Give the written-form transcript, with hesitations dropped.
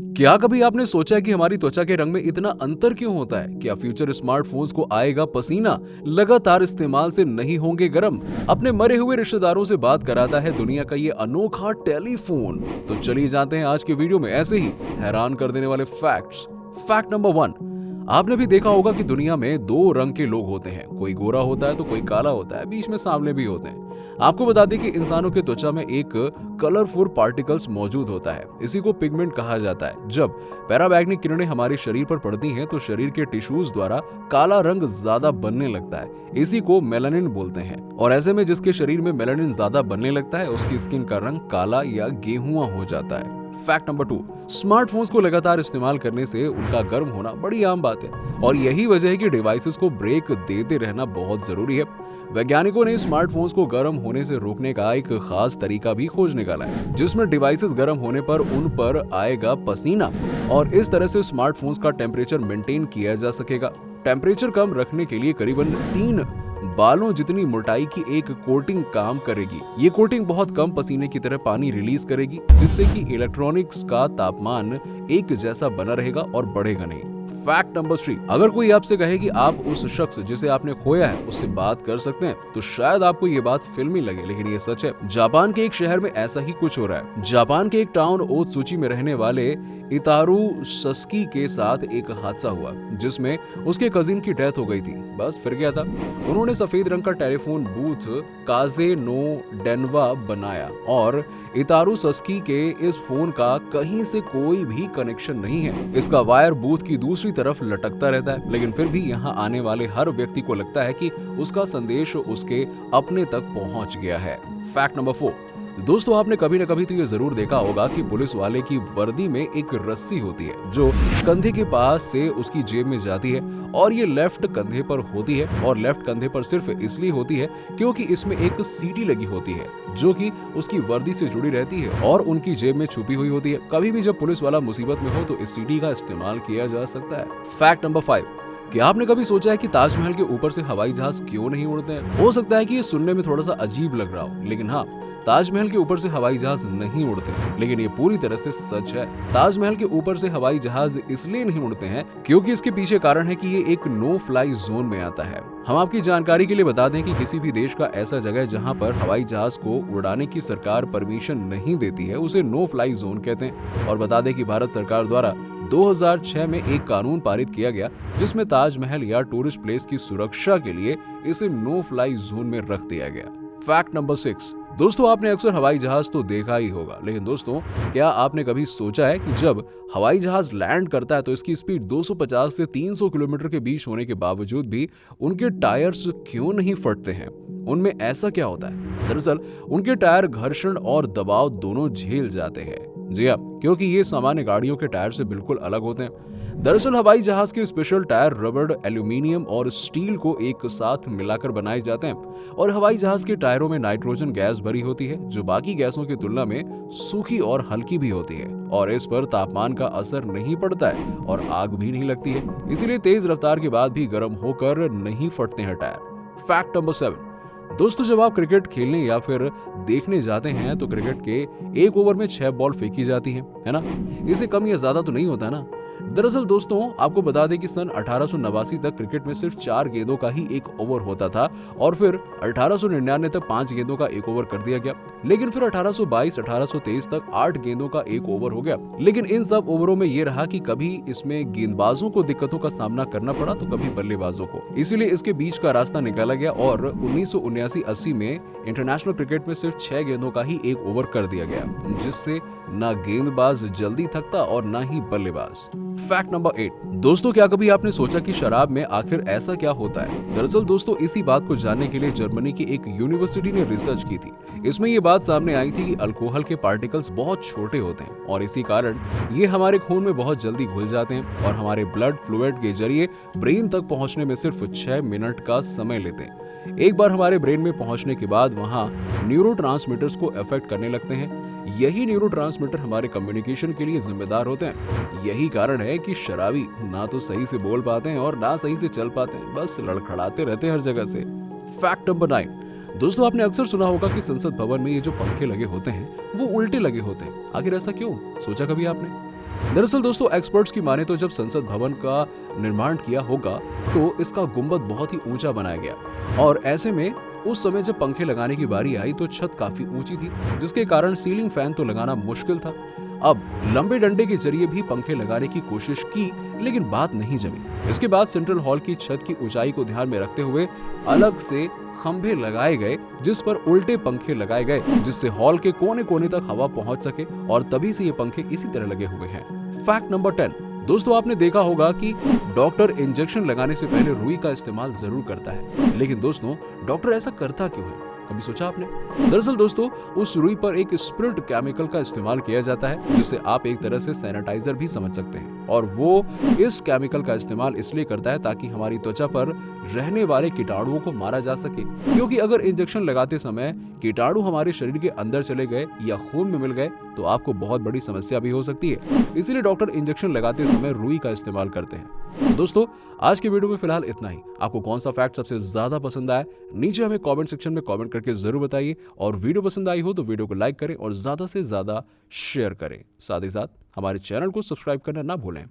क्या कभी आपने सोचा है कि हमारी त्वचा के रंग में इतना अंतर क्यों होता है? क्या फ्यूचर स्मार्टफोन्स को आएगा पसीना? लगातार इस्तेमाल से नहीं होंगे गर्म? अपने मरे हुए रिश्तेदारों से बात कराता है दुनिया का ये अनोखा टेलीफोन। तो चलिए जानते हैं आज के वीडियो में ऐसे ही हैरान कर देने वाले फैक्ट्स। फैक्ट नंबर 1, आपने भी देखा होगा कि दुनिया में दो रंग के लोग होते हैं, कोई गोरा होता है तो कोई काला होता है, बीच में सांवले भी होते हैं। आपको बता दें कि इंसानों के त्वचा में एक कलरफुल पार्टिकल्स मौजूद होता है, इसी को पिगमेंट कहा जाता है। जब पैराबैग्निक किरणें हमारे शरीर पर पड़ती हैं तो शरीर के टिश्यूज द्वारा काला रंग ज्यादा बनने लगता है, इसी को मेलानिन बोलते हैं। और ऐसे में जिसके शरीर में मेलानिन ज्यादा बनने लगता है उसकी स्किन का रंग काला या गेहुआ हो जाता है। फैक्ट नंबर 2, स्मार्टफोन्स को लगातार इस्तेमाल करने से उनका गर्म होना बड़ी आम बात है और यही वजह है कि डिवाइसेस को ब्रेक देते रहना बहुत जरूरी है। वैज्ञानिकों ने स्मार्टफोन्स को गर्म होने से रोकने का एक खास तरीका भी खोज निकाला है, जिसमें डिवाइसेस गर्म होने पर उन पर आएगा पसीना और इस तरह से स्मार्टफोन्स का टेम्परेचर मेंटेन किया जा सकेगा। टेम्परेचर कम रखने के लिए करीबन 3 बालों जितनी मोटाई की एक कोटिंग काम करेगी। ये कोटिंग बहुत कम पसीने की तरह पानी रिलीज करेगी, जिससे कि इलेक्ट्रॉनिक्स का तापमान एक जैसा बना रहेगा और बढ़ेगा नहीं। फैक्ट नंबर 3, अगर कोई आपसे कहे कि आप उस शख्स जिसे आपने खोया है उससे बात कर सकते हैं तो शायद आपको ये बात फिल्मी लगे, लेकिन ये सच है। जापान के एक शहर में ऐसा ही कुछ हो रहा है। जापान के एक टाउन ओत्सुची में रहने वाले इतारू सस्की के साथ एक हादसा हुआ जिसमें उसके कजिन की डेथ हो गई थी। बस फिर क्या था, उन्होंने सफेद रंग का टेलीफोन बूथ काजे नो डेनवा बनाया और इतारू सस्की के इस फोन का कहीं से कोई भी कनेक्शन नहीं है। इसका वायर बूथ की दूसरी तरफ लटकता रहता है, लेकिन फिर भी यहाँ आने वाले हर व्यक्ति को लगता है कि उसका संदेश उसके अपने तक पहुंच गया है। फैक्ट नंबर 4, दोस्तों आपने कभी न कभी तो ये जरूर देखा होगा कि पुलिस वाले की वर्दी में एक रस्सी होती है जो कंधे के पास से उसकी जेब में जाती है और ये लेफ्ट कंधे पर होती है और लेफ्ट कंधे पर सिर्फ इसलिए होती है क्योंकि इसमें एक सीटी लगी होती है जो कि उसकी वर्दी से जुड़ी रहती है और उनकी जेब में छुपी हुई होती है। कभी भी जब पुलिस वाला मुसीबत में हो तो इस सीटी का इस्तेमाल किया जा सकता है। फैक्ट नंबर 5, क्या आपने कभी सोचा है कि ताजमहल के ऊपर से हवाई जहाज क्यों नहीं उड़ते हैं? हो सकता है कि ये सुनने में थोड़ा सा अजीब लग रहा हो, लेकिन हाँ, ताजमहल के ऊपर से हवाई जहाज नहीं उड़ते हैं, लेकिन ये पूरी तरह से सच है। ताजमहल के ऊपर से हवाई जहाज इसलिए नहीं उड़ते हैं क्योंकि इसके पीछे कारण है कि ये एक नो फ्लाई जोन में आता है। हम आपकी जानकारी के लिए बता दें कि किसी भी देश का ऐसा जगह जहां पर हवाई जहाज को उड़ाने की सरकार परमिशन नहीं देती है उसे नो फ्लाई जोन कहते हैं। और बता दें कि भारत सरकार द्वारा 2006 में एक कानून पारित किया गया जिसमें ताजमहल या टूरिस्ट प्लेस की सुरक्षा के लिए इसे नो फ्लाई जोन में रख दिया गया। फैक्ट नंबर 6, दोस्तों आपने अक्सर हवाई जहाज तो देखा ही होगा, लेकिन दोस्तों क्या आपने कभी सोचा है कि जब हवाई जहाज लैंड करता है तो इसकी स्पीड 250 से 300 किलोमीटर के बीच होने के बावजूद भी उनके टायर्स क्यों नहीं फटते हैं? उनमें ऐसा क्या होता है? दरअसल उनके टायर घर्षण और दबाव दोनों झेल जाते हैं। जी हाँ, क्योंकि ये सामान्य गाड़ियों के टायर से बिल्कुल अलग होते हैं। दरअसल हवाई जहाज के स्पेशल टायर रबड़, एल्यूमिनियम और स्टील को एक साथ मिलाकर बनाए जाते हैं और हवाई जहाज के टायरों में नाइट्रोजन गैस भरी होती है जो बाकी गैसों की तुलना में सूखी और हल्की भी होती है और इस पर तापमान का असर नहीं पड़ता है और आग भी नहीं लगती है, इसीलिए तेज रफ्तार के बाद भी गर्म होकर नहीं फटते हैं टायर। फैक्ट नंबर 7, दोस्तों जब आप क्रिकेट खेलने या फिर देखने जाते हैं तो क्रिकेट के एक ओवर में 6 बॉल फेंकी जाती है ना? इससे कम या ज्यादा तो नहीं होता ना? दरअसल दोस्तों आपको बता दें कि सन 1889 तक क्रिकेट में सिर्फ 4 गेंदों का ही एक ओवर होता था और फिर 1899 तक 5 गेंदों का एक ओवर कर दिया गया, लेकिन फिर 1822 1823 तक 8 गेंदों का एक ओवर हो गया। लेकिन इन सब ओवरों में ये रहा कि कभी इसमें गेंदबाजों को दिक्कतों का सामना करना पड़ा तो कभी बल्लेबाजों को, इसीलिए इसके बीच का रास्ता निकाला गया और 1979-80 में इंटरनेशनल क्रिकेट में सिर्फ 6 गेंदों का ही एक ओवर कर दिया गया, जिससे ना गेंदबाज जल्दी थकता और ना ही बल्लेबाज। फैक्ट नंबर 8, दोस्तों क्या कभी आपने सोचा कि शराब में आखिर ऐसा क्या होता है? दरअसल दोस्तों इसी बात को जानने के लिए जर्मनी की एक यूनिवर्सिटी ने रिसर्च की थी। इसमें ये बात सामने आई थी कि अल्कोहल के पार्टिकल्स बहुत छोटे होते हैं और इसी कारण ये हमारे खून में बहुत जल्दी घुल जाते हैं और हमारे ब्लड फ्लूइड के जरिए ब्रेन तक पहुंचने में सिर्फ 6 मिनट का समय लेते हैं। एक बार हमारे ब्रेन में पहुंचने के बाद वहां न्यूरोट्रांसमीटर्स को अफेक्ट करने लगते हैं। यही न्यूरोट्रांसमीटर हमारे कम्युनिकेशन के लिए जिम्मेदार होते हैं। यही कारण है कि शराबी ना तो सही से बोल पाते हैं और ना सही से चल पाते हैं, बस लड़खड़ाते रहते हैं हर जगह से। फैक्ट नंबर 9, दोस्तों आपने अक्सर सुना होगा कि संसद भवन में ये जो पंखे लगे होते हैं वो उल्टे लगे होते हैं। आखिर ऐसा क्यों? सोचा कभी आपने? दरअसल दोस्तों एक्सपर्ट्स की माने तो जब संसद भवन का निर्माण किया होगा तो इसका गुंबद बहुत ही ऊंचा बनाया गया और ऐसे में उस समय जब पंखे लगाने की बारी आई तो छत काफी ऊंची थी, जिसके कारण सीलिंग फैन तो लगाना मुश्किल था। अब लंबे डंडे के जरिए भी पंखे लगाने की कोशिश की, लेकिन बात नहीं जमी। इसके बाद सेंट्रल हॉल की छत की ऊंचाई को ध्यान में रखते हुए अलग से खंभे लगाए गए जिस पर उल्टे पंखे लगाए गए, जिससे हॉल के कोने कोने तक हवा पहुंच सके और तभी से ये पंखे इसी तरह लगे हुए हैं। फैक्ट नंबर 10, दोस्तों आपने देखा होगा कि डॉक्टर इंजेक्शन लगाने से पहले रुई का इस्तेमाल जरूर करता है, लेकिन दोस्तों डॉक्टर ऐसा करता क्यों है, कभी सोचा आपने? दरअसल दोस्तों उस रुई पर एक स्प्रिट केमिकल का इस्तेमाल किया जाता है जिसे आप एक तरह से सैनिटाइजर भी समझ सकते हैं, और वो इस केमिकल का इस्तेमाल इसलिए करता है ताकि हमारी त्वचा पर रहने वाले कीटाणुओं को मारा जा सके, क्योंकि अगर इंजेक्शन लगाते समय कीटाणु हमारे शरीर के अंदर चले गए या खून में मिल गए तो आपको बहुत बड़ी समस्या भी हो सकती है। इसीलिए डॉक्टर इंजेक्शन लगाते समय रुई का इस्तेमाल करते हैं। तो दोस्तों आज के वीडियो में फिलहाल इतना ही। आपको कौन सा फैक्ट सबसे ज्यादा पसंद आया नीचे हमें कमेंट सेक्शन में कमेंट करके जरूर बताइए, और वीडियो पसंद आई हो तो वीडियो को लाइक करें और ज्यादा से ज्यादा शेयर करें। साथ ही साथ हमारे चैनल को सब्सक्राइब करना ना भूलें।